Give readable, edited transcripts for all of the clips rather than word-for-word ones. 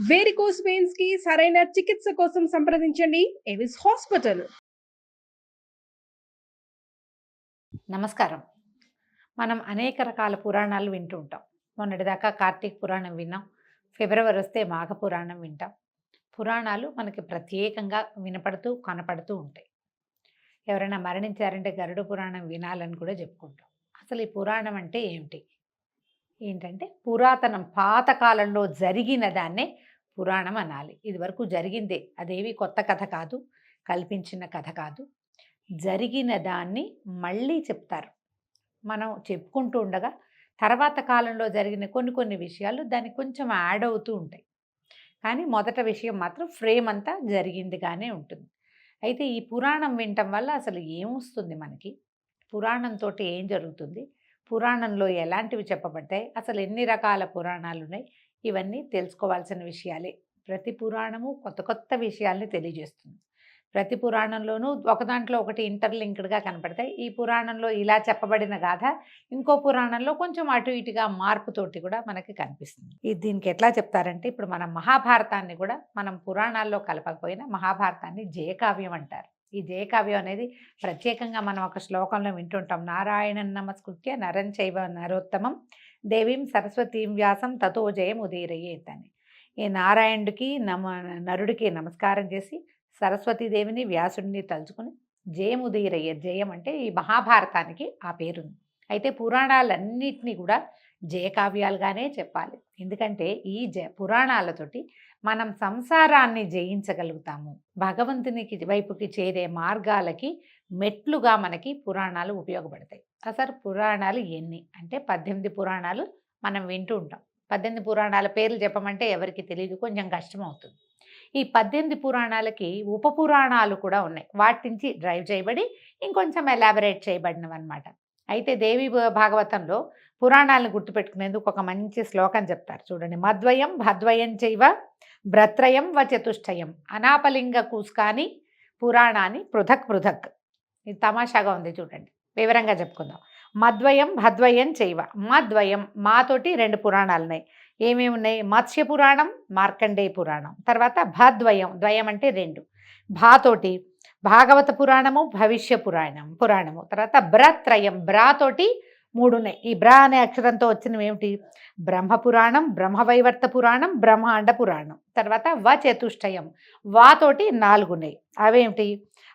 Varicose veins కి సరైన చికిత్స కోసం సంప్రదించండి ఎవిస్ హాస్పిటల్. నమస్కారం. మనం అనేక రకాల పురాణాలు వింటూ ఉంటాం. మొన్నటిదాకా కార్తీక పురాణం విన్నాం. ఫిబ్రవరి వస్తే మాఘ పురాణం వింటాం. పురాణాలు మనకి ప్రత్యేకంగా వినపడుతూ, కనపడుతూ ఉంటాయి. ఎవరైనా మరణించారంటే గరుడ పురాణం వినాలని కూడా చెప్పుకుంటాం. అసలు ఈ పురాణం అంటే ఏమిటి? ఏంటంటే పురాతనం పాతకాలంలో జరిగిన దాన్నే పురాణం అనాలి. ఇదివరకు జరిగిందే, అదేవి కొత్త కథ కాదు, కల్పించిన కథ కాదు. జరిగిన దాన్ని మళ్ళీ చెప్తారు. మనం చెప్పుకుంటూ ఉండగా తర్వాత కాలంలో జరిగిన కొన్ని కొన్ని విషయాలు దానికి కొంచెం యాడ్ అవుతూ ఉంటాయి. కానీ మొదట విషయం మాత్రం ఫ్రేమ్ అంతా జరిగిందిగానే ఉంటుంది. అయితే ఈ పురాణం వినటం వల్ల అసలు ఏమొస్తుంది మనకి? పురాణంతో ఏం జరుగుతుంది? పురాణంలో ఎలాంటివి చెప్పబడ్డాయి? అసలు ఎన్ని రకాల పురాణాలు ఉన్నాయి? ఇవన్నీ తెలుసుకోవాల్సిన విషయాలే. ప్రతి పురాణము కొత్త కొత్త విషయాల్ని తెలియజేస్తుంది. ప్రతి పురాణంలోనూ ఒక దాంట్లో ఒకటి ఇంటర్లింక్డ్గా కనపడతాయి. ఈ పురాణంలో ఇలా చెప్పబడిన గాథ ఇంకో పురాణంలో కొంచెం అటు ఇటుగా మార్పుతోటి కూడా మనకి కనిపిస్తుంది. దీనికి ఎట్లా చెప్తారంటే, ఇప్పుడు మనం మహాభారతాన్ని కూడా మనం పురాణాల్లో కలపకపోయినా మహాభారతాన్ని జయకావ్యం అంటారు. ఈ జయకావ్యం అనేది ప్రత్యేకంగా మనం ఒక శ్లోకంలో వింటుంటాం. నారాయణం నమస్కృత్య నరం చైవ నరోత్తమం దేవీం సరస్వతీం వ్యాసం తతో జయం ఉదీరయేత్ అని. ఈ నారాయణుడికి నరుడికి నమస్కారం చేసి సరస్వతీదేవిని వ్యాసుడిని తలుచుకుని జయం ఉదీరయ్యే, జయం అంటే ఈ మహాభారతానికి ఆ పేరుంది. అయితే పురాణాలన్నింటినీ కూడా జయకావ్యాలుగానే చెప్పాలి. ఎందుకంటే ఈ పురాణాలతోటి మనం సంసారాన్ని జయించగలుగుతాము. భగవంతునికి వైపుకి చేరే మార్గాలకి మెట్లుగా మనకి పురాణాలు ఉపయోగపడతాయి. అసలు పురాణాలు ఎన్ని అంటే 18 పురాణాలు మనం వింటూ ఉంటాం. 18 పురాణాల పేర్లు చెప్పమంటే ఎవరికి తెలియదు, కొంచెం కష్టం అవుతుంది. ఈ 18 పురాణాలకి ఉపపురాణాలు కూడా ఉన్నాయి. వాటి నుంచి డ్రైవ్ చేయబడి ఇంకొంచెం ఎలాబరేట్ చేయబడినవి అనమాట. అయితే దేవి భాగవతంలో పురాణాలను గుర్తుపెట్టుకునేందుకు ఒక మంచి శ్లోకం చెప్తారు చూడండి. మద్వయం భద్వయం చైవ భ్రత్రయం వ చతుష్టయం అనాపలింగ కూస్కాని పురాణాన్ని పృథక్ పృథక్. ఇది తమాషాగా ఉంది చూడండి, వివరంగా చెప్పుకుందాం. మద్వయం భద్వయం చైవ, మద్వయం మాతోటి 2 పురాణాలు ఉన్నాయి. ఏమేమి ఉన్నాయి? మత్స్య పురాణం, మార్కండేయ పురాణం. తర్వాత భద్వయం, ద్వయం అంటే 2, భాతోటి భాగవత పురాణము, భవిష్య పురాణము. తర్వాత బ్రత్రయం, బ్రాతోటి 3 ఉన్నాయి. ఈ బ్రా అనే అక్షరంతో వచ్చినవి ఏమిటి? బ్రహ్మపురాణం, బ్రహ్మవైవర్త పురాణం, బ్రహ్మాండ పురాణం. తర్వాత చతుష్టయం, వాతోటి 4 ఉన్నాయి. అవేమిటి?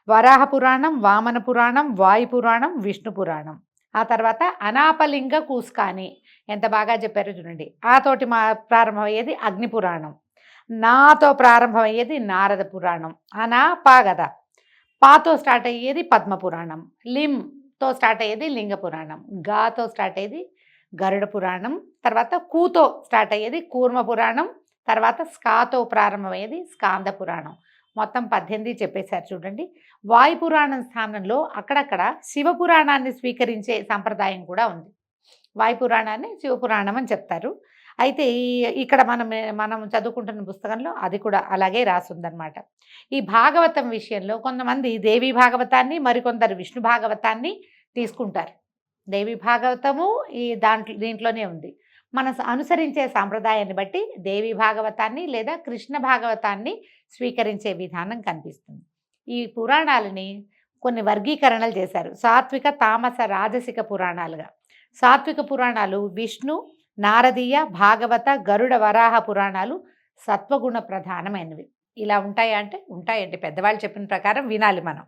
వరాహ పురాణం, వామన పురాణం, వాయు పురాణం, విష్ణు పురాణం. ఆ తర్వాత అనాపలింగ కూస్కాని, ఎంత బాగా చెప్పారో చూడండి. ఆతోటి ప్రారంభమయ్యేది అగ్ని పురాణం, నాతో ప్రారంభమయ్యేది నారద పురాణం, పా కదా, పాతో స్టార్ట్ అయ్యేది పద్మ పురాణం, లింతో స్టార్ట్ అయ్యేది లింగ పురాణం, గాతో స్టార్ట్ అయ్యేది గరుడ పురాణం, తర్వాత కూతో స్టార్ట్ అయ్యేది కూర్మ పురాణం, తర్వాత స్కాతో ప్రారంభమయ్యేది స్కాంద పురాణం. మొత్తం 18 చెప్పేశారు చూడండి. వాయుపురాణం స్థానంలో అక్కడక్కడ శివపురాణాన్ని స్వీకరించే సంప్రదాయం కూడా ఉంది. వాయుపురాణాన్ని శివపురాణం అని చెప్తారు. అయితే ఇక్కడ మనం చదువుకుంటున్న పుస్తకంలో అది కూడా అలాగే రాసుందనమాట. ఈ భాగవతం విషయంలో కొంతమంది దేవి భాగవతాన్ని, మరికొందరు విష్ణు భాగవతాన్ని తీసుకుంటారు. దేవి భాగవతము దీంట్లోనే ఉంది. మనం అనుసరించే సాంప్రదాయాన్ని బట్టి దేవి భాగవతాన్ని లేదా కృష్ణ భాగవతాన్ని స్వీకరించే విధానం కనిపిస్తుంది. ఈ పురాణాలని కొన్ని వర్గీకరణలు చేశారు. సాత్విక, తామస, రాజసిక పురాణాలుగా. సాత్విక పురాణాలు విష్ణు, నారదీయ, భాగవత, గరుడ, వరాహ పురాణాలు సత్వగుణ ప్రధానమైనవి. ఇలా ఉంటాయా అంటే ఉంటాయండి, పెద్దవాళ్ళు చెప్పిన ప్రకారం వినాలి మనం.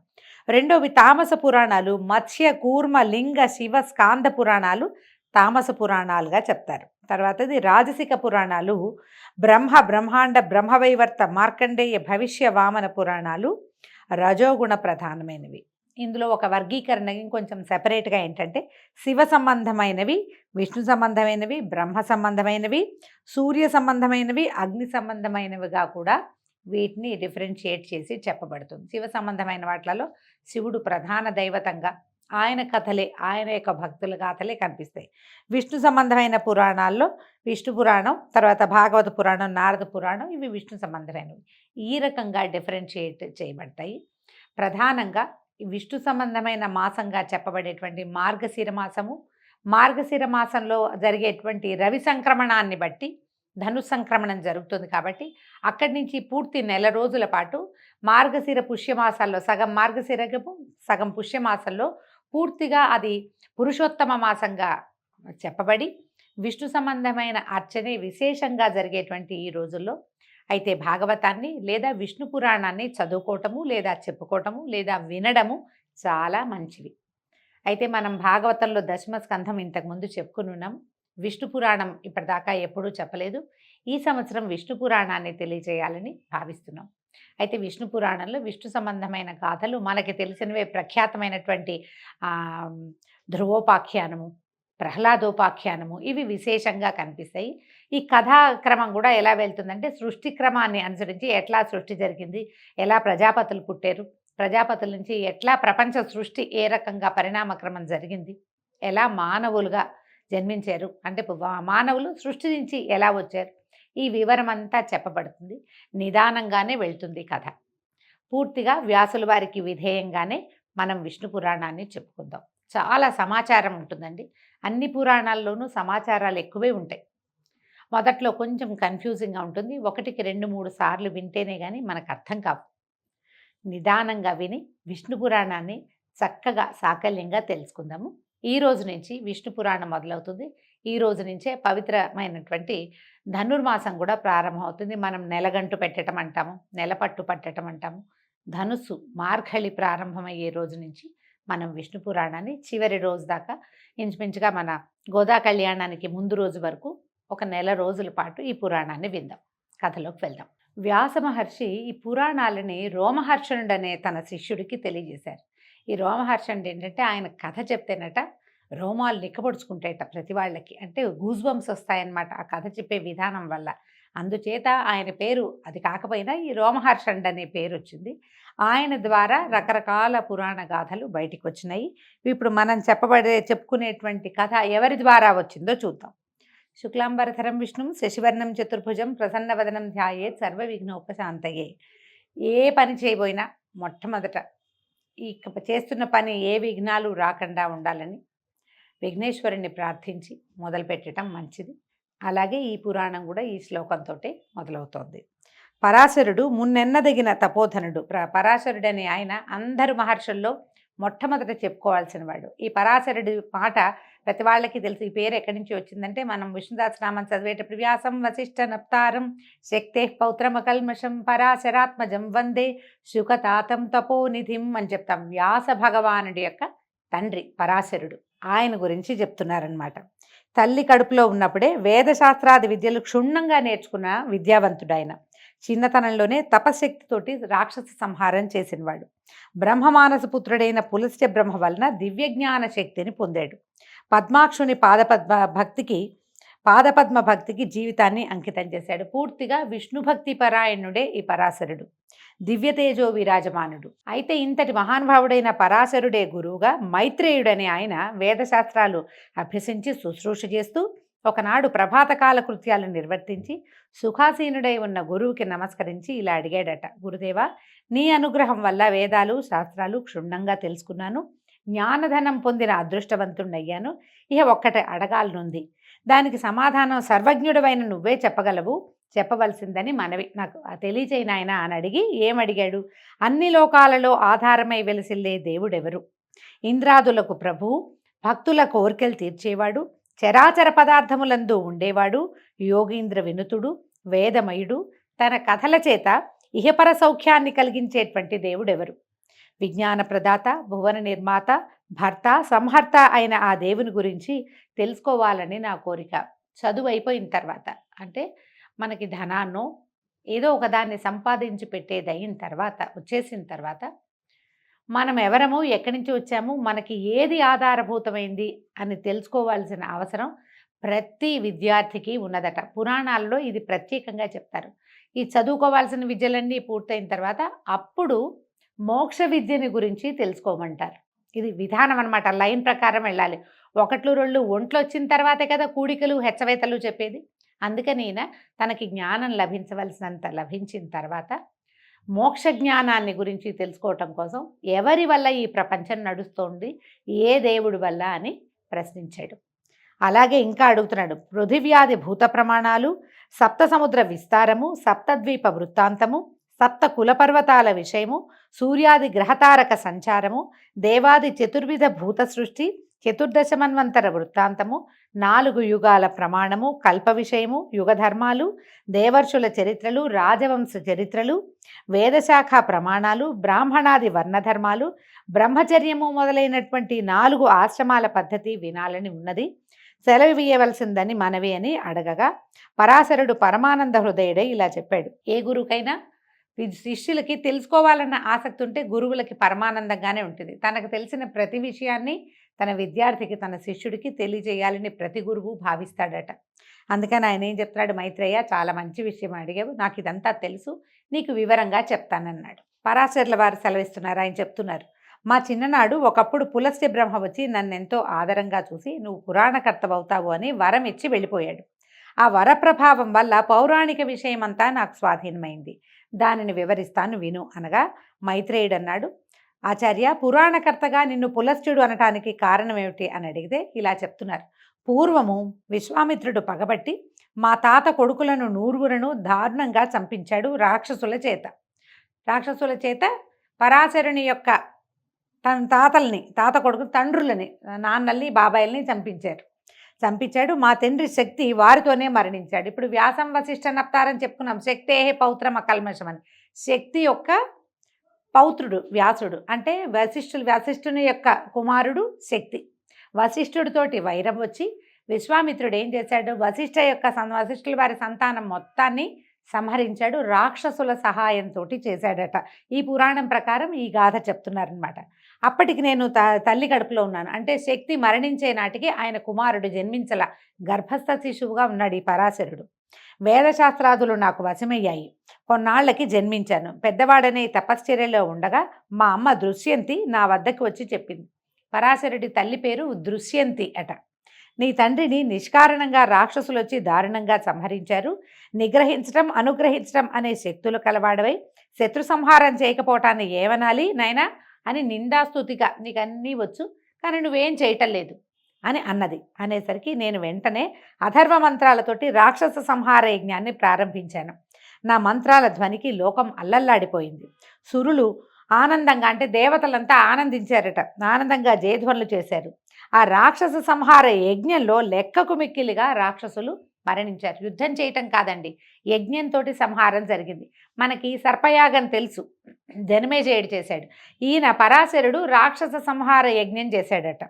రెండోవి తామస పురాణాలు మత్స్య, కూర్మ, లింగ, శివ, స్కాంద పురాణాలు తామస పురాణాలుగా చెప్తారు. తర్వాతది రాజసిక పురాణాలు బ్రహ్మాండ, బ్రహ్మవైవర్త, మార్కండేయ, భవిష్య, వామన పురాణాలు రజోగుణ ప్రధానమైనవి. ఇందులో ఒక వర్గీకరణ ఇంకొంచెం సెపరేట్గా ఏంటంటే శివ సంబంధమైనవి, విష్ణు సంబంధమైనవి, బ్రహ్మ సంబంధమైనవి, సూర్య సంబంధమైనవి, అగ్ని సంబంధమైనవిగా కూడా వీటిని డిఫరెన్షియేట్ చేసి చెప్పబడుతుంది. శివ సంబంధమైన వాటిలలో శివుడు ప్రధాన దైవతంగా, ఆయన కథలే, ఆయన యొక్క భక్తుల గాథలే కనిపిస్తాయి. విష్ణు సంబంధమైన పురాణాల్లో విష్ణు పురాణం, తర్వాత భాగవత పురాణం, నారద పురాణం, ఇవి విష్ణు సంబంధమైనవి. ఈ రకంగా డిఫరెన్షియేట్ చేయబడతాయి. ప్రధానంగా విష్ణు సంబంధమైన మాసంగా చెప్పబడేటువంటి మార్గశిర మాసము, మార్గశిర మాసంలో జరిగేటువంటి రవి సంక్రమణాన్ని బట్టి సంక్రమణం జరుగుతుంది కాబట్టి అక్కడి నుంచి పూర్తి నెల రోజుల పాటు మార్గశిర పుష్యమాసాల్లో సగం మార్గశిరము సగం పుష్యమాసంలో పూర్తిగా అది పురుషోత్తమ మాసంగా చెప్పబడి విష్ణు సంబంధమైన అర్చనే విశేషంగా జరిగేటువంటి ఈ రోజుల్లో అయితే భాగవతాన్ని లేదా విష్ణు పురాణాన్ని చదువుకోవటము లేదా చెప్పుకోవటము లేదా వినడము చాలా మంచివి. అయితే మనం భాగవతంలో దశమ స్కంధం ఇంతకుముందు చెప్పుకుని ఉన్నాము. విష్ణు పురాణం ఇప్పటిదాకా ఎప్పుడూ చెప్పలేదు. ఈ సంవత్సరం విష్ణు పురాణాన్ని తెలియజేయాలని భావిస్తున్నాం. అయితే విష్ణు పురాణంలో విష్ణు సంబంధమైన గాథలు మనకి తెలిసినవే. ప్రఖ్యాతమైనటువంటి ధ్రువోపాఖ్యానము, ప్రహ్లాదోపాఖ్యానము ఇవి విశేషంగా కనిపిస్తాయి. ఈ కథాక్రమం కూడా ఎలా వెళ్తుందంటే సృష్టి క్రమాన్ని అనుసరించి ఎట్లా సృష్టి జరిగింది, ఎలా ప్రజాపతులు పుట్టారు, ప్రజాపతుల నుంచి ఎట్లా ప్రపంచ సృష్టి ఏ రకంగా పరిణామక్రమం జరిగింది, ఎలా మానవులుగా జన్మించారు, అంటే మానవులు సృష్టి నుంచి ఎలా వచ్చారు, ఈ వివరం అంతా చెప్పబడుతుంది. నిదానంగానే వెళ్తుంది కథ. పూర్తిగా వ్యాసుల వారికి విధేయంగానే మనం విష్ణు పురాణాన్ని చెప్పుకుందాం. చాలా సమాచారం ఉంటుందండి. అన్ని పురాణాల్లోనూ సమాచారాలు ఎక్కువే ఉంటాయి. మొదట్లో కొంచెం కన్ఫ్యూజింగ్గా ఉంటుంది. 1కి 2-3 సార్లు వింటేనే కానీ మనకు అర్థం కావు. నిదానంగా విని విష్ణు పురాణాన్ని చక్కగా సాకల్యంగా తెలుసుకుందాము. ఈ రోజు నుంచి విష్ణు పురాణం మొదలవుతుంది. ఈ రోజు నుంచే పవిత్రమైనటువంటి ధనుర్మాసం కూడా ప్రారంభమవుతుంది. మనం నెలగంటు పెట్టడం అంటాము, నెలపట్టు పట్టడం అంటాము. ధనుస్సు మార్గళి ప్రారంభమయ్యే రోజు నుంచి మనం విష్ణు పురాణాన్ని చివరి రోజు దాకా ఇంచుమించుగా మన గోదా కళ్యాణానికి ముందు రోజు వరకు ఒక నెల రోజుల పాటు ఈ పురాణాన్ని విందాం. కథలోకి వెళ్దాం. వ్యాస మహర్షి ఈ పురాణాలని రోమహర్షణుడు అనే తన శిష్యుడికి తెలియజేశారు. ఈ రోమహర్షణుడు ఏంటంటే ఆయన కథ చెప్తేనట రోమాలు నిక్కబొడుచుకుంటాయట ప్రతి వాళ్ళకి. అంటే గూస్ బంప్స్ వస్తాయన్నమాట ఆ కథ చెప్పే విధానం వల్ల. అందుచేత ఆయన పేరు అది కాకపోయినా ఈ రోమహర్షణుడు అనే పేరు వచ్చింది. ఆయన ద్వారా రకరకాల పురాణ గాథలు బయటికి వచ్చినాయి. ఇప్పుడు మనం చెప్పుకునేటువంటి కథ ఎవరి ద్వారా వచ్చిందో చూద్దాం. శుక్లాంబరధరం విష్ణుం శశివర్ణం చతుర్భుజం ప్రసన్నవదనం ధ్యాయేత్ సర్వ విఘ్నోపశాంతయే. ఏ పని చేయబోయినా మొట్టమొదట ఈ చేస్తున్న పని ఏ విఘ్నాలు రాకుండా ఉండాలని విఘ్నేశ్వరుని ప్రార్థించి మొదలుపెట్టడం మంచిది. అలాగే ఈ పురాణం కూడా ఈ శ్లోకంతో మొదలవుతోంది. పరాశరుడు మున్నెన్నదగిన తపోధనుడు. పరాశరుడనే ఆయన అందరు మహర్షుల్లో మొట్టమొదట చెప్పుకోవాల్సిన వాడు. ఈ పరాశరుడి మాట ప్రతి వాళ్ళకి తెలుసు. ఈ పేరు ఎక్కడి నుంచి వచ్చిందంటే మనం విష్ణుదాసనామం చదివేటప్పుడు వ్యాసం వశిష్ఠ నప్తారం శక్తే పౌత్రమకల్మషం పరాశరాత్మజం వందే శుకతాతం తపోనిధిం అని చెప్తాం. వ్యాస భగవానుడి యొక్క తండ్రి పరాశరుడు. ఆయన గురించి చెప్తున్నారనమాట. తల్లి కడుపులో ఉన్నప్పుడే వేదశాస్త్రాది విద్యలు క్షుణ్ణంగా నేర్చుకున్న విద్యావంతుడు ఆయన. చిన్నతనంలోనే తపశక్తితోటి రాక్షస సంహారం చేసినవాడు. బ్రహ్మమానస పుత్రుడైన పులస్త్య బ్రహ్మ వలన దివ్యజ్ఞాన శక్తిని పొందాడు. పద్మాక్షుని పాదపద్మ భక్తికి జీవితాన్ని అంకితం చేశాడు. పూర్తిగా విష్ణు భక్తి పరాయణుడే ఈ పరాశరుడు. దివ్యతేజో విరాజమానుడు. అయితే ఇంతటి మహానుభావుడైన పరాశరుడే గురువుగా మైత్రేయుడనే ఆయన వేదశాస్త్రాలు అభ్యసించి శుశ్రూష చేస్తూ ఒకనాడు ప్రభాతకాల కృత్యాలు నిర్వర్తించి సుఖాసీనుడై ఉన్న గురువుకి నమస్కరించి ఇలా అడిగాడట. గురుదేవా, నీ అనుగ్రహం వల్ల వేదాలు శాస్త్రాలు క్షుణ్ణంగా తెలుసుకున్నాను, జ్ఞానధనం పొందిన అదృష్టవంతుణ్ణయ్యాను. ఇక ఒక్కటి అడగాలనుంది. దానికి సమాధానం సర్వజ్ఞుడవైన నువ్వే చెప్పగలవు, చెప్పవలసిందని మనవి, నాకు తెలియచేయి నాయనా అని అడిగి ఏమడిగాడు? అన్ని లోకాలలో ఆధారమై వెలసిల్లే దేవుడెవరు? ఇంద్రాదులకు ప్రభువు, భక్తుల కోరికలు తీర్చేవాడు, చరాచర పదార్థములందు ఉండేవాడు, యోగీంద్ర వినుతుడు, వేదమయుడు, తన కథల చేత ఇహపర సౌఖ్యాన్ని కలిగించేటువంటి దేవుడెవరు? విజ్ఞాన ప్రదాత, భువన నిర్మాత, భర్త, సంహర్త అయిన ఆ దేవుని గురించి తెలుసుకోవాలని నా కోరిక. చదువు అయిపోయిన తర్వాత, అంటే మనకి ధనాన్నో ఏదో ఒకదాన్ని సంపాదించి పెట్టేది అయిన తర్వాత, వచ్చేసిన తర్వాత మనం ఎవరము, ఎక్కడి నుంచి వచ్చాము, మనకి ఏది ఆధారభూతమైంది అని తెలుసుకోవాల్సిన అవసరం ప్రతి విద్యార్థికి ఉన్నదట. పురాణాల్లో ఇది ప్రత్యేకంగా చెప్తారు. ఈ చదువుకోవాల్సిన విద్యలన్నీ పూర్తయిన తర్వాత అప్పుడు మోక్ష విద్యని గురించి తెలుసుకోమంటారు. ఇది విధానం అనమాట. లైన్ ప్రకారం వెళ్ళాలి. 1-2 ఒంట్లు వచ్చిన తర్వాతే కదా కూడికలు హెచ్చవేతలు చెప్పేది. అందుకని తనకి జ్ఞానం లభించవలసినంత లభించిన తర్వాత మోక్ష జ్ఞానాన్ని గురించి తెలుసుకోవటం కోసం ఎవరి వల్ల ఈ ప్రపంచం నడుస్తోంది, ఏ దేవుడి వల్ల అని ప్రశ్నించాడు. అలాగే ఇంకా అడుగుతున్నాడు. పృథివ్యాది భూత ప్రమాణాలు, సప్త సముద్ర విస్తారము, సప్తద్వీప వృత్తాంతము, సప్త కులపర్వతాల విషయము, సూర్యాది గ్రహతారక సంచారము, దేవాది చతుర్విధ భూత సృష్టి, చతుర్దశమన్వంతర వృత్తాంతము, 4 యుగాల ప్రమాణము, కల్ప విషయము, యుగధర్మాలు, దేవర్షుల చరిత్రలు, రాజవంశ చరిత్రలు, వేదశాఖ ప్రమాణాలు, బ్రాహ్మణాది వర్ణధర్మాలు, బ్రహ్మచర్యము మొదలైనటువంటి 4 ఆశ్రమాల పద్ధతి వినాలని ఉన్నది. సెలవియ్యవలసిందని మనవి అని అడగగా పరాశరుడు పరమానంద హృదయుడై ఇలా చెప్పాడు. ఏ గురువుకైనా శిష్యులకి తెలుసుకోవాలన్న ఆసక్తి ఉంటే గురువులకి పరమానందంగానే ఉంటుంది. తనకు తెలిసిన ప్రతి విషయాన్ని తన విద్యార్థికి, తన శిష్యుడికి తెలియజేయాలని ప్రతి గురువు భావిస్తాడట. అందుకని ఆయన ఏం చెప్తున్నాడు, మైత్రేయ చాలా మంచి విషయం అడిగావు, నాకు ఇదంతా తెలుసు, నీకు వివరంగా చెప్తానన్నాడు. పరాశరుల వారు సెలవిస్తున్నారు. ఆయన చెప్తున్నారు, మా చిన్ననాడు ఒకప్పుడు పులస్త్య బ్రహ్మ వచ్చి నన్నెంతో ఆదరంగా చూసి నువ్వు పురాణకర్తవవుతావు అని వరం ఇచ్చి వెళ్ళిపోయాడు. ఆ వరప్రభావం వల్ల పౌరాణిక విషయమంతా నాకు స్వాధీనమైంది. దానిని వివరిస్తాను విను అనగా మైత్రేయుడు అన్నాడు, ఆచార్య, పురాణకర్తగా నిన్ను పులస్త్యుడు అనటానికి కారణం ఏమిటి అని అడిగితే ఇలా చెప్తున్నారు. పూర్వము విశ్వామిత్రుడు పగబట్టి మా తాత కొడుకులను 100 దారుణంగా చంపించాడు రాక్షసుల చేత. పరాశరుని యొక్క తన తాత కొడుకు తండ్రులని, నాన్నల్ని, బాబాయిల్ని చంపించాడు. మా తండ్రి శక్తి వారితోనే మరణించాడు. ఇప్పుడు వ్యాసం వశిష్ఠ నప్తారని చెప్పుకున్నాం. శక్తేహే పౌత్రం అకల్మషం అని. శక్తి యొక్క పౌత్రుడు వ్యాసుడు, అంటే వశిష్ఠుని యొక్క కుమారుడు శక్తి. వశిష్ఠుడితోటి వైరం వచ్చి విశ్వామిత్రుడు ఏం చేశాడు, వశిష్ఠుల వారి సంతానం మొత్తాన్ని సంహరించాడు. రాక్షసుల సహాయంతో చేశాడట. ఈ పురాణం ప్రకారం ఈ గాథ చెప్తున్నారనమాట. అప్పటికి నేను తల్లి కడుపులో ఉన్నాను. అంటే శక్తి మరణించే నాటికి ఆయన కుమారుడు జన్మించల, గర్భస్థ శిశువుగా ఉన్నాడు ఈ పరాశరుడు. వేదశాస్త్రాదులు నాకు వశమయ్యాయి. కొన్నాళ్లకి జన్మించాను. పెద్దవాడనే తపశ్చర్యలో ఉండగా మా అమ్మ దృశ్యంతి నా వద్దకు వచ్చి చెప్పింది. పరాశరుడి తల్లి పేరు దృశ్యంతి అట. నీ తండ్రిని నిష్కారణంగా రాక్షసులు వచ్చి దారుణంగా సంహరించారు. నిగ్రహించడం, అనుగ్రహించడం అనే శక్తులు కలవాడవై శత్రు సంహారం చేయకపోవటాన్ని ఏమనాలి నాయనా అని నిందాస్తుతిగా, నీకు అన్నీ వచ్చు కానీ నువ్వేం చేయటం లేదు అని అన్నది. అనేసరికి నేను వెంటనే అథర్వ మంత్రాలతోటి రాక్షస సంహార యజ్ఞాన్ని ప్రారంభించాను. నా మంత్రాల ధ్వనికి లోకం అల్లల్లాడిపోయింది. సురులు ఆనందంగా, అంటే దేవతలంతా ఆనందించారట, ఆనందంగా జయధ్వనులు చేశారు. ఆ రాక్షస సంహార యజ్ఞంలో లెక్కకు మిక్కిలిగా రాక్షసులు మరణించారు. యుద్ధం చేయటం కాదండి, యజ్ఞంతో సంహారం జరిగింది. మనకి సర్పయాగం తెలుసు, జనమేజయుడు చేశాడు. ఈయన పరాశరుడు రాక్షస సంహార యజ్ఞం చేశాడట.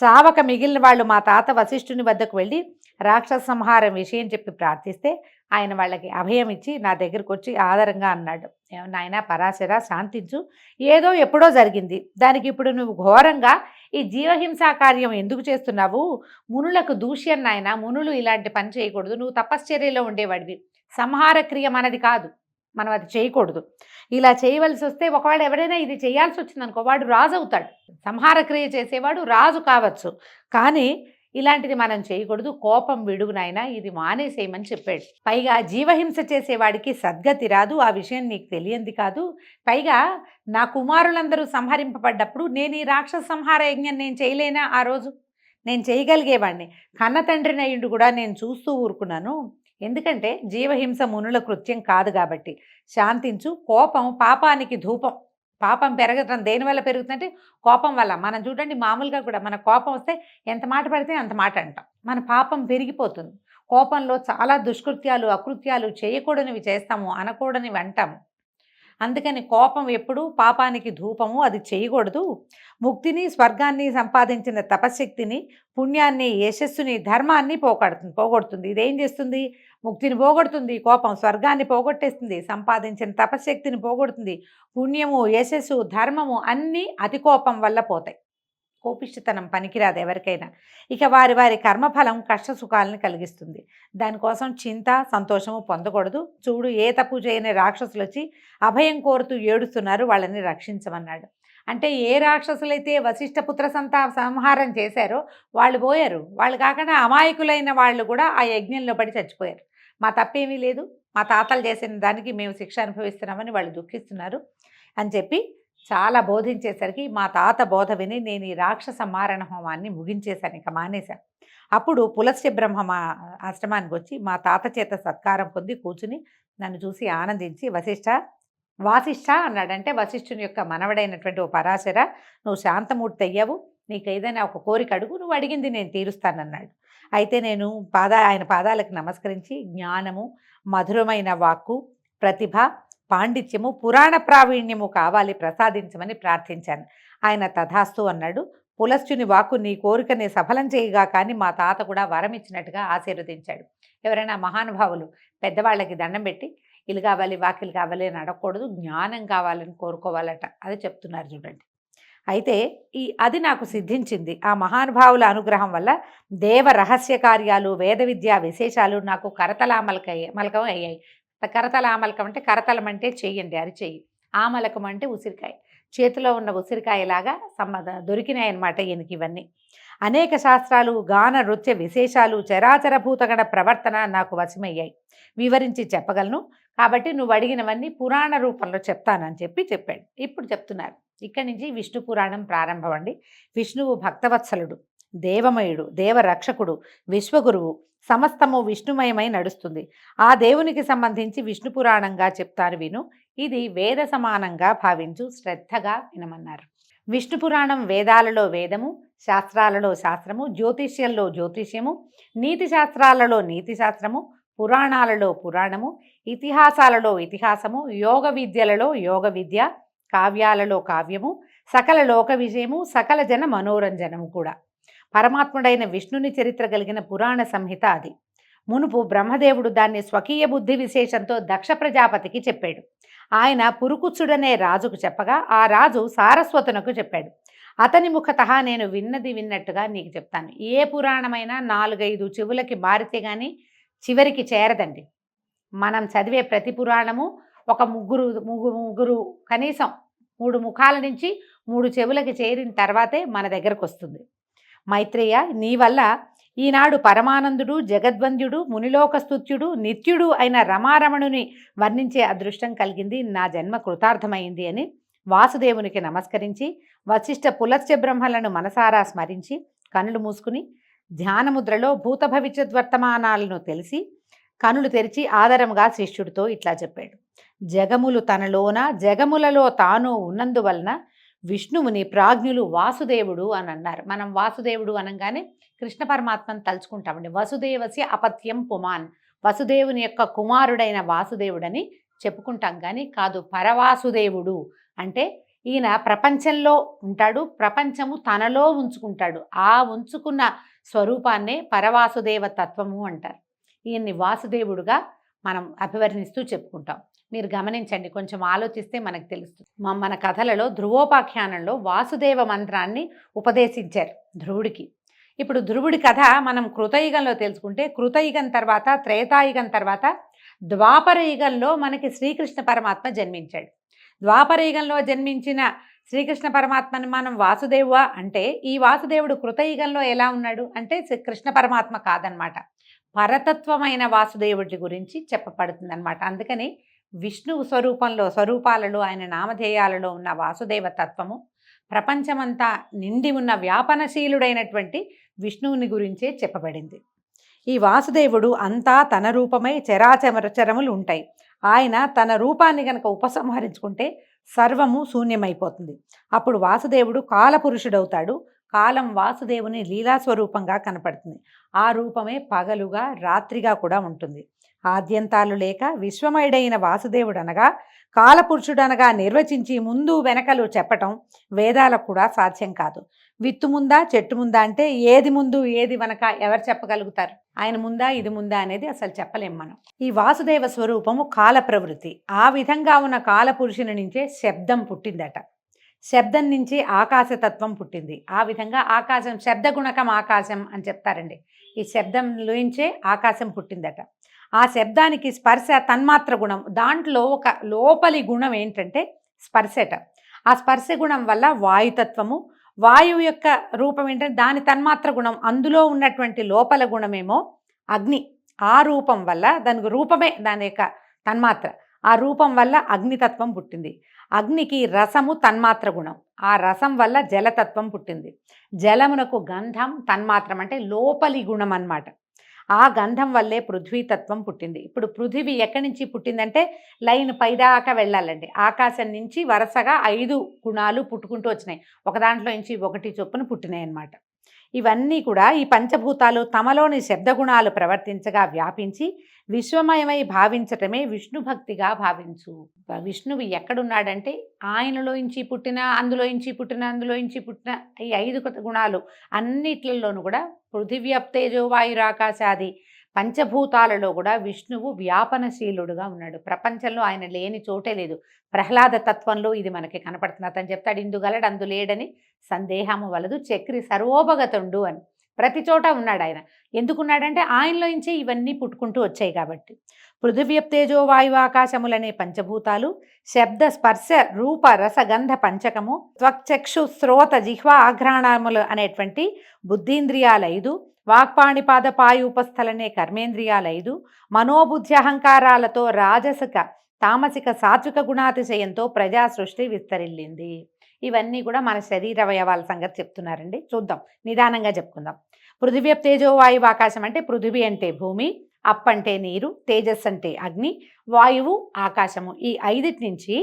చావక మిగిలిన వాళ్ళు మా తాత వశిష్ఠుని వద్దకు వెళ్ళి రాక్షస సంహారం విషయం చెప్పి ప్రార్థిస్తే ఆయన వాళ్ళకి అభయం ఇచ్చి నా దగ్గరకు వచ్చి ఆదరంగా అన్నాడు, నాయన పరాశర శాంతించు, ఏదో ఎప్పుడో జరిగింది, దానికి ఇప్పుడు నువ్వు ఘోరంగా ఈ జీవహింసా కార్యం ఎందుకు చేస్తున్నావు? మునులకు దూష్యం నాయన, మునులు ఇలాంటి పని చేయకూడదు, నువ్వు తపశ్చర్యలో ఉండేవాడివి, సంహార క్రియ మనది కాదు, మనం అది చేయకూడదు. ఇలా చేయవలసి వస్తే ఒకవేళ ఎవరైనా ఇది చేయాల్సి వచ్చిందనుకో వాడు రాజు అవుతాడు. సంహార క్రియ చేసేవాడు రాజు కావచ్చు, కానీ ఇలాంటిది మనం చేయకూడదు, కోపం విడుగునైనా ఇది మానేసేయమని చెప్పాడు. పైగా జీవహింస చేసేవాడికి సద్గతి రాదు, ఆ విషయం నీకు తెలియంది కాదు. పైగా నా కుమారులందరూ సంహరింపబడ్డప్పుడు నేను ఈ రాక్షస సంహార యజ్ఞం నేను చేయలేనా? ఆ రోజు నేను చేయగలిగేవాడిని. కన్న తండ్రిని అయ్యుండి కూడా నేను చూస్తూ ఊరుకున్నాను. ఎందుకంటే జీవహింస మునుల కృత్యం కాదు కాబట్టి శాంతించు. కోపం పాపానికి ధూపం. పాపం పెరగటం దేనివల్ల పెరుగుతుందంటే కోపం వల్ల. మనం చూడండి, మామూలుగా కూడా మన కోపం వస్తే ఎంత మాట పడితే అంత మాట అంటాం, మన పాపం పెరిగిపోతుంది. కోపంలో చాలా దుష్కృత్యాలు, అకృత్యాలు చేయకూడనివి చేస్తాము, అనకూడనివి అంటాము. అందుకని కోపం ఎప్పుడూ పాపానికి ధూపము, అది చేయకూడదు. ముక్తిని, స్వర్గాన్ని సంపాదించిన తపశక్తిని, పుణ్యాన్ని, యశస్సుని, ధర్మాన్ని పోగొడుతుంది. ఇదేం చేస్తుంది? ముక్తిని పోగొడుతుంది, కోపం స్వర్గాన్ని పోగొట్టేస్తుంది, సంపాదించిన తపశక్తిని పోగొడుతుంది. పుణ్యము, యశస్సు, ధర్మము అన్నీ అతి కోపం వల్ల పోతాయి. కోపిష్టితనం పనికిరాదు ఎవరికైనా. ఇక వారి వారి కర్మఫలం కష్టసుఖాలను కలిగిస్తుంది. దానికోసం చింత, సంతోషము పొందకూడదు. చూడు, ఏ తప్పు చేయని రాక్షసులు వచ్చి అభయం కోరుతూ ఏడుస్తున్నారు, వాళ్ళని రక్షించమన్నాడు. అంటే ఏ రాక్షసులైతే వశిష్ఠపుత్ర సంహారం చేశారో వాళ్ళు పోయారు. వాళ్ళు కాకుండా అమాయకులైన వాళ్ళు కూడా ఆ యజ్ఞంలో పడి చచ్చిపోయారు. మా తప్పేమీ లేదు, మా తాతలు చేసిన దానికి మేము శిక్ష అనుభవిస్తున్నామని వాళ్ళు దుఃఖిస్తున్నారు అని చెప్పి చాలా బోధించేసరికి మా తాత బోధ విని నేను ఈ రాక్షస మారణ హోమాన్ని ముగించేశాను, ఇక మానేశాను. అప్పుడు పులస్త్య బ్రహ్మ మా ఆశ్రమానికి వచ్చి మా తాత చేత సత్కారం పొంది కూర్చుని నన్ను చూసి ఆనందించి వాసిష్ఠ అన్నాడంటే వశిష్ఠుని యొక్క మనవడైనటువంటి ఓ పరాశర, నువ్వు శాంతమూర్తి అయ్యావు, నీకు ఏదైనా ఒక కోరిక అడుగు, నువ్వు అడిగింది నేను తీరుస్తానన్నాడు. అయితే నేను ఆయన పాదాలకు నమస్కరించి జ్ఞానము, మధురమైన వాక్కు, ప్రతిభ, పాండిత్యము, పురాణ ప్రావీణ్యము కావాలి, ప్రసాదించమని ప్రార్థించాను. ఆయన తథాస్తు అన్నాడు. పులస్త్యుని వాక్కు నీ కోరికని సఫలం చేయగా కానీ మా తాత కూడా వరం ఇచ్చినట్టుగా ఆశీర్వదించాడు. ఎవరైనా మహానుభావులు పెద్దవాళ్ళకి దండం పెట్టి ఇల్లు కావాలి వాకిలు కావాలి అని అడగకూడదు, జ్ఞానం కావాలని కోరుకోవాలట. అది చెప్తున్నారు చూడండి. అయితే అది నాకు సిద్ధించింది. ఆ మహానుభావుల అనుగ్రహం వల్ల దేవ రహస్య కార్యాలు, వేద విద్యా విశేషాలు నాకు మలకం అయ్యాయి. కరతలామలకం అంటే కరతలం అంటే చెయ్యండి, అరిచెయ్యి. ఆమలకం అంటే ఉసిరికాయ, చేతిలో ఉన్న ఉసిరికాయలాగా దొరికినాయి అన్నమాట ఈయనకి ఇవన్నీ. అనేక శాస్త్రాలు, గాన నృత్య విశేషాలు, చరాచర భూతగణ ప్రవర్తన నాకు వశమయ్యాయి, వివరించి చెప్పగలను. కాబట్టి నువ్వు అడిగినవన్నీ పురాణ రూపంలో చెప్తానని చెప్పాడు. ఇప్పుడు చెప్తున్నారు. ఇక్కడి నుంచి విష్ణు పురాణం ప్రారంభం అండి. విష్ణువు భక్తవత్సలుడు, దేవమయుడు, దేవరక్షకుడు, విశ్వగురువు, సమస్తము విష్ణుమయమై నడుస్తుంది. ఆ దేవునికి సంబంధించి విష్ణు పురాణంగా చెప్తాను విను. ఇది వేద సమానంగా భావించు, శ్రద్ధగా వినమన్నారు. విష్ణు పురాణం వేదాలలో వేదము, శాస్త్రాలలో శాస్త్రము, జ్యోతిష్యంలో జ్యోతిష్యము, నీతి శాస్త్రాలలో నీతి శాస్త్రము, పురాణాలలో పురాణము, ఇతిహాసాలలో ఇతిహాసము, యోగ విద్యలలో యోగ విద్య, కావ్యాలలో కావ్యము, సకల లోక విజయము, సకల జన మనోరంజనము కూడా. పరమాత్ముడైన విష్ణుని చరిత్ర కలిగిన పురాణ సంహిత అది. మునుపు బ్రహ్మదేవుడు దాన్ని స్వకీయ బుద్ధి విశేషంతో దక్ష ప్రజాపతికి చెప్పాడు. ఆయన పురుకుత్సుడనే రాజుకు చెప్పగా ఆ రాజు సారస్వతునకు చెప్పాడు. అతని ముఖతః నేను విన్నది విన్నట్టుగా నీకు చెప్తాను. ఏ పురాణమైనా 4-5 చెవులకి మారితే కానీ చివరికి చేరదండి. మనం చదివే ప్రతి పురాణము ఒక ముగ్గురు కనీసం 3 ముఖాల నుంచి 3 చెవులకి చేరిన తర్వాతే మన దగ్గరకు వస్తుంది. మైత్రేయ, నీ వల్ల ఈనాడు పరమానందుడు, జగద్వంద్యుడు, మునిలోకస్తుత్యుడు, నిత్యుడు అయిన రమారమణుని వర్ణించే అదృష్టం కలిగింది. నా జన్మ కృతార్థమైంది అని వాసుదేవునికి నమస్కరించి వశిష్ఠ పులస్త్య బ్రహ్మలను మనసారా స్మరించి కనులు మూసుకుని ధ్యానముద్రలో భూత భవిష్యత్ వర్తమానాలను తెలిసి కనులు తెరిచి ఆదరంగా శిష్యుడితో ఇట్లా చెప్పాడు. జగములు తనలోన జగములలో తాను ఉన్నందువలన విష్ణువుని ప్రాజ్ఞులు వాసుదేవుడు అని అన్నారు. మనం వాసుదేవుడు అనగానే కృష్ణ పరమాత్మను తలుచుకుంటామండి. వసుదేవస్య అపత్యం పుమాన్, వసుదేవుని యొక్క కుమారుడైన వాసుదేవుడని చెప్పుకుంటాం కానీ కాదు. పరవాసుదేవుడు అంటే ఈయన ప్రపంచంలో ఉంటాడు, ప్రపంచము తనలో ఉంచుకుంటాడు. ఆ ఉంచుకున్న స్వరూపాన్నే పరవాసుదేవ తత్వము అంటారు. ఈయన్ని వాసుదేవుడుగా మనం అభివర్ణిస్తూ చెప్పుకుంటాం. మీరు గమనించండి, కొంచెం ఆలోచిస్తే మనకు తెలుస్తుంది. మన కథలలో ధ్రువోపాఖ్యానంలో వాసుదేవ మంత్రాన్ని ఉపదేశించారు ధ్రువుడికి. ఇప్పుడు ధ్రువుడి కథ మనం కృతయుగంలో తెలుసుకుంటే, కృతయుగం తర్వాత త్రేతాయుగం తర్వాత ద్వాపర యుగంలో మనకి శ్రీకృష్ణ పరమాత్మ జన్మించాడు. ద్వాపర యుగంలో జన్మించిన శ్రీకృష్ణ పరమాత్మని మనం వాసుదేవ అంటే, ఈ వాసుదేవుడు కృతయుగంలో ఎలా ఉన్నాడు అంటే కృష్ణ పరమాత్మ కాదనమాట, పరతత్వమైన వాసుదేవుడి గురించి చెప్పబడుతుంది అనమాట. అందుకని విష్ణువు స్వరూపాలలో ఆయన నామధేయాలలో ఉన్న వాసుదేవ తత్వము ప్రపంచమంతా నిండి ఉన్న వ్యాపనశీలుడైనటువంటి విష్ణువుని గురించే చెప్పబడింది. ఈ వాసుదేవుడు అంతా తన రూపమై చరాచరములు ఉంటాయి. ఆయన తన రూపాన్ని గనక ఉపసంహరించుకుంటే సర్వము శూన్యమైపోతుంది. అప్పుడు వాసుదేవుడు కాలపురుషుడవుతాడు. కాలం వాసుదేవుని లీలాస్వరూపంగా కనపడుతుంది. ఆ రూపమే పగలుగా రాత్రిగా కూడా ఉంటుంది. ఆద్యంతాలు లేక విశ్వమయుడైన వాసుదేవుడు అనగా కాలపురుషుడనగా నిర్వచించి ముందు వెనకలు చెప్పటం వేదాలకు కూడా సాధ్యం కాదు. విత్తు ముందా చెట్టు ముందా అంటే ఏది ముందు ఏది వెనక ఎవరు చెప్పగలుగుతారు? ఆయన ముందా ఇది ముందా అనేది అసలు చెప్పలేం మనం. ఈ వాసుదేవ స్వరూపము కాల ప్రవృత్తి. ఆ విధంగా ఉన్న కాలపురుషుని నుంచే శబ్దం పుట్టిందట. శబ్దం నుంచి ఆకాశతత్వం పుట్టింది. ఆ విధంగా ఆకాశం శబ్దగుణకం ఆకాశం అని చెప్తారండి. ఈ శబ్దం నుంచే ఆకాశం పుట్టిందట. ఆ శబ్దానికి స్పర్శ తన్మాత్ర గుణం, దాంట్లో ఒక లోపలి గుణం ఏంటంటే స్పర్శట. ఆ స్పర్శ గుణం వల్ల వాయుతత్వము, వాయువు యొక్క రూపం ఏంటంటే దాని తన్మాత్ర గుణం, అందులో ఉన్నటువంటి లోపల గుణమేమో అగ్ని. ఆ రూపం వల్ల దానికి రూపమే దాని యొక్క తన్మాత్ర. ఆ రూపం వల్ల అగ్నితత్వం పుట్టింది. అగ్నికి రసము తన్మాత్ర గుణం, ఆ రసం వల్ల జలతత్వం పుట్టింది. జలమునకు గంధం తన్మాత్రం అంటే లోపలి గుణం అన్నమాట. ఆ గంధం వల్లే పృథ్వీతత్వం పుట్టింది. ఇప్పుడు పృథివీ ఎక్కడి నుంచి పుట్టిందంటే లైన్ పైదాకా వెళ్ళాలండి. ఆకాశం నుంచి వరుసగా 5 గుణాలు పుట్టుకుంటూ వచ్చినాయి. ఒక దాంట్లో నుంచి ఒకటి చొప్పున పుట్టినాయి అన్నమాట. ఇవన్నీ కూడా ఈ పంచభూతాలు తమలోని శబ్దగుణాలు ప్రవర్తించగా వ్యాపించి విశ్వమయమై భావించటమే విష్ణు భక్తిగా భావించు. విష్ణువు ఎక్కడున్నాడంటే ఆయనలోంచి పుట్టిన, అందులోంచి పుట్టిన, అందులోంచి పుట్టిన ఈ 5 గుణాలు అన్నిట్లలోనూ కూడా పృథివ్యప్తేజో వాయురాకాశాది పంచభూతాలలో కూడా విష్ణువు వ్యాపనశీలుడుగా ఉన్నాడు. ప్రపంచంలో ఆయన లేని చోటే లేదు. ప్రహ్లాద తత్వంలో ఇది మనకి కనపడుతుంది. అతను చెప్తాడు, ఇందుగలడు అందు లేడని సందేహము వలదు చక్రి సర్వోపగతుండు అని. ప్రతి చోట ఉన్నాడు ఆయన. ఎందుకున్నాడంటే ఆయనలోంచి ఇవన్నీ పుట్టుకుంటూ వచ్చాయి కాబట్టి. పృథివ్యప్తేజో వాయువాకాశములనే పంచభూతాలు శబ్ద స్పర్శ రూప రసగంధ పంచకము, త్వక్చక్షు శ్రోత జిహ్వ ఆఘ్రాణములు అనేటువంటి బుద్ధీంద్రియాలు 5, వాక్పాణిపాద పాయూపస్థలనే కర్మేంద్రియాలు 5, మనోబుద్ధి అహంకారాలతో రాజసిక తామసిక సాత్విక గుణాతిశయంతో ప్రజా సృష్టి విస్తరిల్లింది. ఇవన్నీ కూడా మన శరీర అవయవాల సంగతి చెప్తున్నారండి. చూద్దాం, నిదానంగా చెప్పుకుందాం. పృథివ్యప్తేజో వాయువు ఆకాశం అంటే పృథివీ అంటే భూమి, అప్ అంటే నీరు, తేజస్ అంటే అగ్ని, వాయువు ఆకాశము. ఈ 5 నుంచి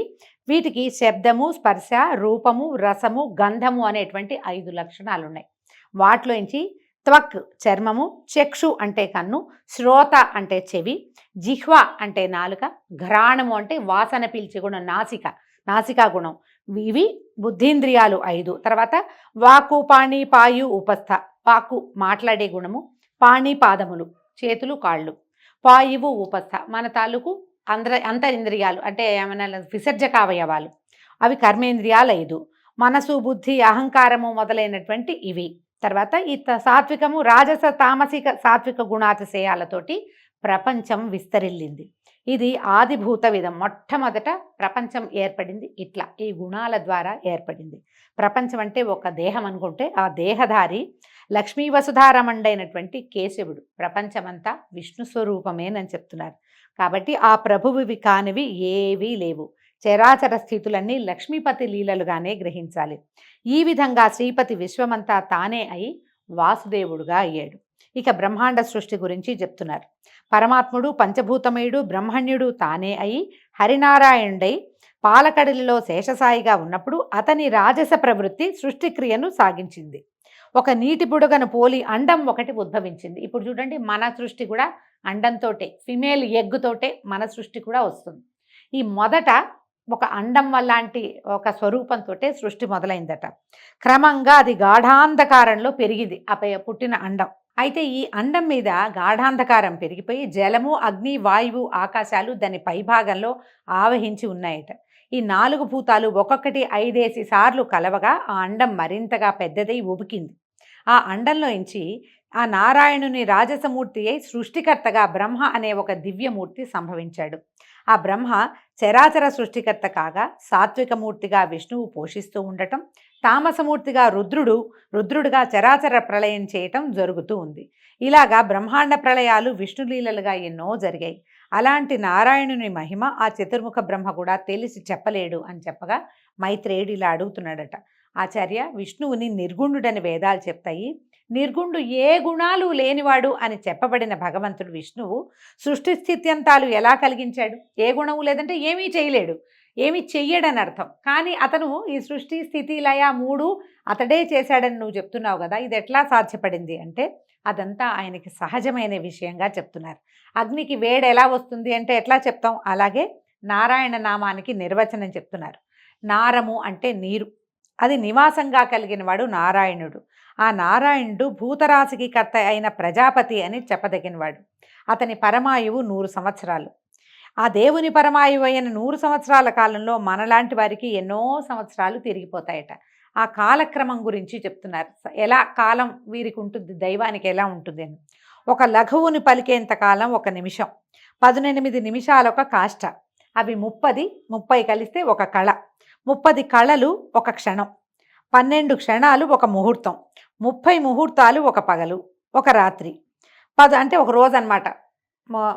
వీటికి శబ్దము స్పర్శ రూపము రసము గంధము అనేటువంటి 5 లక్షణాలు ఉన్నాయి. వాటిలోంచి త్వక్ చర్మము, చక్షు అంటే కన్ను, శ్రోత అంటే చెవి, జిహ్వ అంటే నాలుక, ఘ్రాణము అంటే వాసన పీల్చే గుణం నాసికా గుణం. ఇవి బుద్ధీంద్రియాలు 5. తర్వాత వాకు పాణి పాయు ఉపస్థ, వాకు మాట్లాడే గుణము, పాణి పాదములు చేతులు కాళ్ళు, పాయువు ఉపస్థ మన తాలూకు అంతరింద్రియాలు అంటే ఏమైనా విసర్జక అవయవాలు, అవి కర్మేంద్రియాలు 5. మనసు బుద్ధి అహంకారము మొదలైనటువంటి ఇవి. తర్వాత ఈ సాత్వికము రాజస తామసిక సాత్విక గుణాతిశయాలతోటి ప్రపంచం విస్తరిల్లింది. ఇది ఆదిభూత విధం. మొట్టమొదట ప్రపంచం ఏర్పడింది ఇట్లా, ఈ గుణాల ద్వారా ఏర్పడింది. ప్రపంచం అంటే ఒక దేహం అనుకుంటే ఆ దేహధారి లక్ష్మీ వసుధారమండైనటువంటి కేశవుడు. ప్రపంచమంతా విష్ణు స్వరూపమేనని చెప్తున్నారు. కాబట్టి ఆ ప్రభువువి కానివి ఏవీ లేవు. చరాచర స్థితులన్నీ లక్ష్మీపతి లీలలుగానే గ్రహించాలి. ఈ విధంగా శ్రీపతి విశ్వమంతా తానే అయి వాసుదేవుడుగా అయ్యాడు. ఇక బ్రహ్మాండ సృష్టి గురించి చెప్తున్నారు. పరమాత్ముడు పంచభూతమయుడు బ్రహ్మణ్యుడు తానే అయి హరినారాయణుడై పాలకడలిలో శేషసాయిగా ఉన్నప్పుడు అతని రాజస ప్రవృత్తి సృష్టిక్రియను సాగించింది. ఒక నీటి బుడగను పోలి అండం ఒకటి ఉద్భవించింది. ఇప్పుడు చూడండి, మన సృష్టి కూడా అండంతోటే, ఫిమేల్ ఎగ్గుతోటే మన సృష్టి కూడా వస్తుంది. ఈ మొదట ఒక అండం వల్లాంటి ఒక స్వరూపంతో సృష్టి మొదలైందట. క్రమంగా అది గాఢాంధకారంలో పెరిగింది ఆ పుట్టిన అండం. అయితే ఈ అండం మీద గాఢాంధకారం పెరిగిపోయి జలము అగ్ని వాయువు ఆకాశాలు దాని పైభాగంలో ఆవహించి ఉన్నాయట. ఈ 4 భూతాలు ఒక్కొక్కటి 5 సార్లు కలవగా ఆ అండం మరింతగా పెద్దదై ఉబికింది. ఆ అండంలోంచి ఆ నారాయణుని రాజసమూర్తి అయి సృష్టికర్తగా బ్రహ్మ అనే ఒక దివ్యమూర్తి సంభవించాడు. ఆ బ్రహ్మ చరాచర సృష్టికర్త కాగా సాత్వికమూర్తిగా విష్ణువు పోషిస్తూ ఉండటం, తామసమూర్తిగా రుద్రుడుగా చరాచర ప్రళయం చేయటం జరుగుతూ ఉంది. ఇలాగా బ్రహ్మాండ ప్రళయాలు విష్ణులీలలుగా ఎన్నో జరిగాయి. అలాంటి నారాయణుని మహిమ ఆ చతుర్ముఖ బ్రహ్మ కూడా తెలిసి చెప్పలేడు అని చెప్పగా మైత్రేయుడు ఇలా అడుగుతున్నాడట, ఆచార్య, విష్ణువుని నిర్గుణుడని వేదాలు చెప్తాయి. నిర్గుణుడు ఏ గుణాలు లేనివాడు అని చెప్పబడిన భగవంతుడు విష్ణువు సృష్టి స్థిత్యంతాలు ఎలా కలిగించాడు? ఏ గుణము లేదంటే ఏమీ చేయలేడు, ఏమీ చెయ్యడని అర్థం. కానీ అతను ఈ సృష్టి స్థితి లయ 3 అతడే చేశాడని నువ్వు చెప్తున్నావు కదా, ఇది ఎట్లా సాధ్యపడింది అంటే అదంతా ఆయనకి సహజమైన విషయంగా చెప్తున్నారు. అగ్నికి వేడి ఎలా వస్తుంది అంటే ఎట్లా చెప్తాం, అలాగే నారాయణ నామానికి నిర్వచనం చెప్తున్నారు. నారము అంటే నీరు, అది నివాసంగా కలిగిన వాడు నారాయణుడు. ఆ నారాయణుడు భూతరాశికి కర్త అయిన ప్రజాపతి అని చెప్పదగినవాడు. అతని పరమాయువు 100 సంవత్సరాలు. ఆ దేవుని పరమాయువు అయిన 100 సంవత్సరాల కాలంలో మనలాంటి వారికి ఎన్నో సంవత్సరాలు తిరిగిపోతాయట. ఆ కాలక్రమం గురించి చెప్తున్నారు. ఎలా కాలం వీరికి ఉంటుంది, దైవానికి ఎలా ఉంటుంది అని. ఒక లఘువుని పలికేంత కాలం 1 నిమిషం, 18 నిమిషాలు ఒక కాష్ట, అవి 30 కలిస్తే ఒక కళ, 30 కళలు ఒక క్షణం, 12 క్షణాలు ఒక ముహూర్తం, 30 ముహూర్తాలు ఒక పగలు ఒక రాత్రి, 10 అంటే ఒక రోజు అన్నమాట.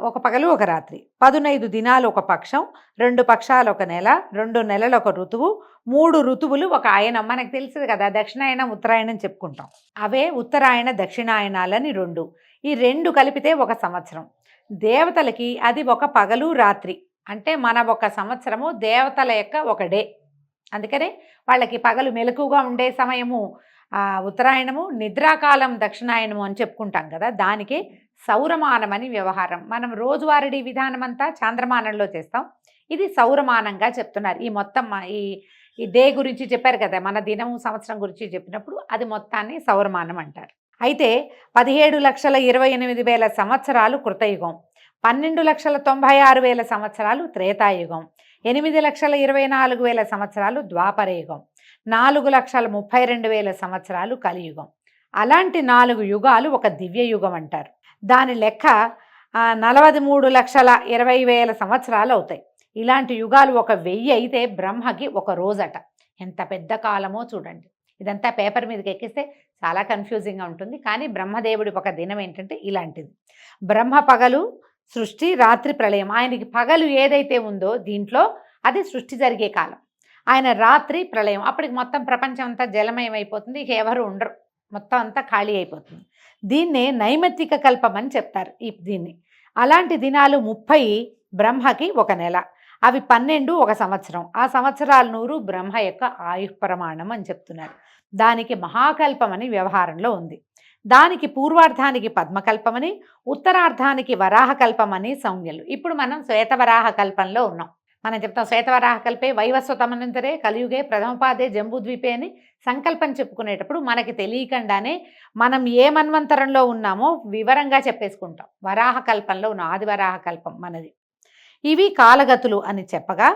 ఒక పగలు ఒక రాత్రి, 15 దినాలు ఒక పక్షం, 2 పక్షాలు ఒక నెల, 2 నెలలు ఒక ఋతువు, 3 ఋతువులు ఒక ఆయనం. మనకు తెలుసు కదా, దక్షిణాయనం ఉత్తరాయణం చెప్పుకుంటాం. అవే ఉత్తరాయణ దక్షిణాయనాలని 2. ఈ 2 కలిపితే ఒక సంవత్సరం. దేవతలకి అది ఒక పగలు రాత్రి. అంటే మన ఒక సంవత్సరము దేవతల యొక్క ఒక డే. అందుకనే వాళ్ళకి పగలు మెలకుగా ఉండే సమయము ఉత్తరాయణము, నిద్రాకాలం దక్షిణాయనము అని చెప్పుకుంటాం కదా. దానికి సౌరమానం అని వ్యవహారం. మనం రోజువారీ విధానం అంతా చాంద్రమానంలో చేస్తాం. ఇది సౌరమానంగా చెప్తున్నారు. ఈ మొత్తం ఈ డే గురించి చెప్పారు కదా, మన దినము సంవత్సరం గురించి చెప్పినప్పుడు అది మొత్తాన్ని సౌరమానం అంటారు. అయితే 17,28,000 సంవత్సరాలు కృతయుగం, 12,96,000 సంవత్సరాలు త్రేతాయుగం, 8,24,000 సంవత్సరాలు ద్వాపరయుగం, 4,32,000 సంవత్సరాలు కలియుగం. అలాంటి 4 యుగాలు ఒక దివ్యయుగం అంటారు. దాని లెక్క 43,20,000 సంవత్సరాలు అవుతాయి. ఇలాంటి యుగాలు 1,000 అయితే బ్రహ్మకి ఒక రోజట. ఎంత పెద్ద కాలమో చూడండి. ఇదంతా పేపర్ మీదకి ఎక్కిస్తే చాలా కన్ఫ్యూజింగ్గా ఉంటుంది. కానీ బ్రహ్మదేవుడి ఒక దినం ఏంటంటే ఇలాంటిది. బ్రహ్మ పగలు సృష్టి, రాత్రి ప్రళయం. ఆయనకి పగలు ఏదైతే ఉందో దీంట్లో అది సృష్టి జరిగే కాలం. ఆయన రాత్రి ప్రళయం. అప్పటికి మొత్తం ప్రపంచం అంతా జలమయం అయిపోతుంది. ఇక ఎవరు ఉండరు, మొత్తం అంతా ఖాళీ అయిపోతుంది. దీన్నే నైమిత్తిక కల్పం అని చెప్తారు. దీన్ని అలాంటి దినాలు 30 బ్రహ్మకి ఒక నెల, అవి 12 ఒక సంవత్సరం. ఆ సంవత్సరాల 100 బ్రహ్మ యొక్క ఆయుః ప్రమాణం అని చెప్తున్నారు. దానికి మహాకల్పం అని వ్యవహారంలో ఉంది. దానికి పూర్వార్ధానికి పద్మకల్పమని, ఉత్తరార్ధానికి వరాహకల్పమని సంజ్ఞలు. ఇప్పుడు మనం శ్వేతవరాహ కల్పంలో ఉన్నాం. మనం చెప్తాం శ్వేతవరాహ కల్పే వైవస్వతమనంతరే కలియుగే ప్రథమపాదే జంబూద్వీపే అని సంకల్పం చెప్పుకునేటప్పుడు మనకి తెలియకుండానే మనం ఏ మన్వంతరంలో ఉన్నామో వివరంగా చెప్పేసుకుంటాం. వరాహ కల్పంలో ఉన్న ఆదివరాహ కల్పం మనది. ఇవి కాలగతులు అని చెప్పగా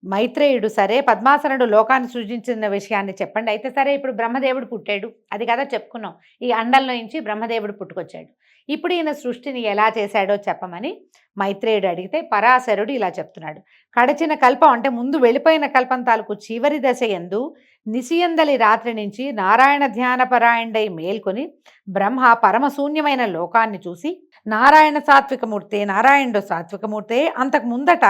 మైత్రేయుడు, సరే పద్మాసనుడు లోకాన్ని సృజించిన విషయాన్ని చెప్పండి. అయితే సరే, ఇప్పుడు బ్రహ్మదేవుడు పుట్టాడు, అది కదా చెప్పుకున్నాం. ఈ అండంలో నుంచి బ్రహ్మదేవుడు పుట్టుకొచ్చాడు. ఇప్పుడు ఈయన సృష్టిని ఎలా చేశాడో చెప్పమని మైత్రేయుడు అడిగితే పరాశరుడు ఇలా చెప్తున్నాడు. కడచిన కల్పం అంటే ముందు వెళ్ళిపోయిన కల్పం తాలూకు చివరి దశ యందు నిశియందలి రాత్రి నుంచి నారాయణ ధ్యానపరాయణుడై మేల్కొని బ్రహ్మ పరమశూన్యమైన లోకాన్ని చూసి, నారాయణ సాత్వికమూర్తే, నారాయణుడు సాత్వికమూర్తే, అంతకు ముందట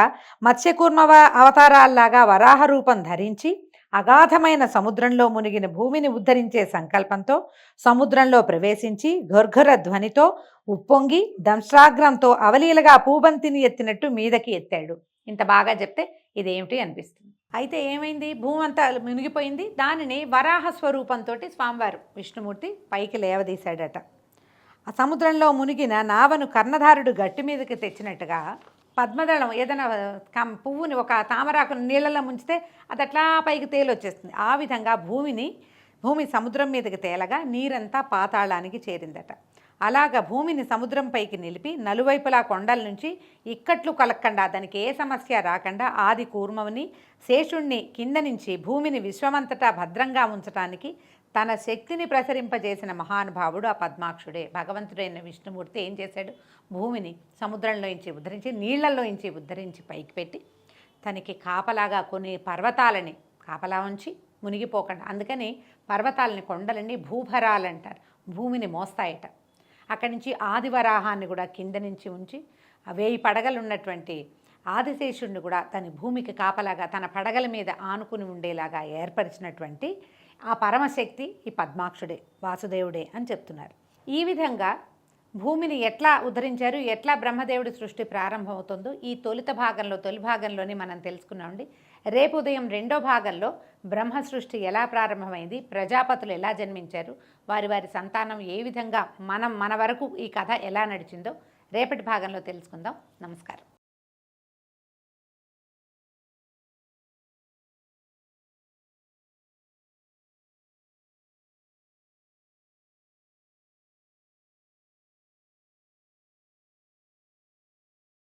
మత్స్యకూర్మ అవతారాల్లాగా వరాహ రూపం ధరించి అగాధమైన సముద్రంలో మునిగిన భూమిని ఉద్ధరించే సంకల్పంతో సముద్రంలో ప్రవేశించి ఘర్ఘర ధ్వనితో ఉప్పొంగి దంశ్రాగ్రంతో అవలీలగా పూబంతిని ఎత్తినట్టు మీదకి ఎత్తాడు. ఇంత బాగా చెప్తే ఇదేమిటి అనిపిస్తుంది. అయితే ఏమైంది, భూమి అంతా మునిగిపోయింది. దానిని వరాహ స్వరూపంతో స్వామివారు విష్ణుమూర్తి పైకి లేవదీశాడట. ఆ సముద్రంలో మునిగిన నావను కర్ణధారుడు గట్టి మీదకి తెచ్చినట్టుగా పద్మదళం ఏదైనా పువ్వుని ఒక తామరాకుని నీళ్ళలో ముంచితే అది అట్లా పైకి తేలొచ్చేస్తుంది. ఆ విధంగా భూమి సముద్రం మీదకి తేలగా నీరంతా పాతాళానికి చేరిందట. అలాగా భూమిని సముద్రం పైకి నిలిపి నలువైపులా కొండల నుంచి ఇక్కట్లు కలక్కండా, దానికి ఏ సమస్య రాకుండా ఆది కూర్మని శేషుణ్ణి కింద నుంచి భూమిని విశ్వమంతటా భద్రంగా ఉంచటానికి తన శక్తిని ప్రసరింపజేసిన మహానుభావుడు ఆ పద్మాక్షుడే. భగవంతుడైన విష్ణుమూర్తి ఏం చేశాడు, భూమిని సముద్రంలోంచి ఉద్ధరించి నీళ్లలోంచి ఉద్ధరించి పైకి పెట్టి తనకి కాపలాగా కొన్ని పర్వతాలని కాపలా ఉంచి మునిగిపోకుండా, అందుకని పర్వతాలని కొండలని భూభరాలంటారు, భూమిని మోస్తాయట. అక్కడి నుంచి ఆదివరాహాన్ని కూడా కింద నుంచి ఉంచి 1000 పడగలు ఉన్నటువంటి ఆదిశేషుడిని కూడా తన భూమికి కాపలాగా తన పడగల మీద ఆనుకుని ఉండేలాగా ఏర్పరిచినటువంటి ఆ పరమశక్తి ఈ పద్మాక్షుడే, వాసుదేవుడే అని చెప్తున్నారు. ఈ విధంగా భూమిని ఎట్లా ఉద్ధరించారు, ఎట్లా బ్రహ్మదేవుడి సృష్టి ప్రారంభమవుతుందో ఈ తొలి భాగంలోనే మనం తెలుసుకున్నామండి. రేపు ఉదయం 2వ భాగంలో బ్రహ్మ సృష్టి ఎలా ప్రారంభమైంది, ప్రజాపతులు ఎలా జన్మించారు, వారి సంతానం ఏ విధంగా మన వరకు ఈ కథ ఎలా నడిచిందో రేపటి భాగంలో తెలుసుకుందాం. నమస్కారం.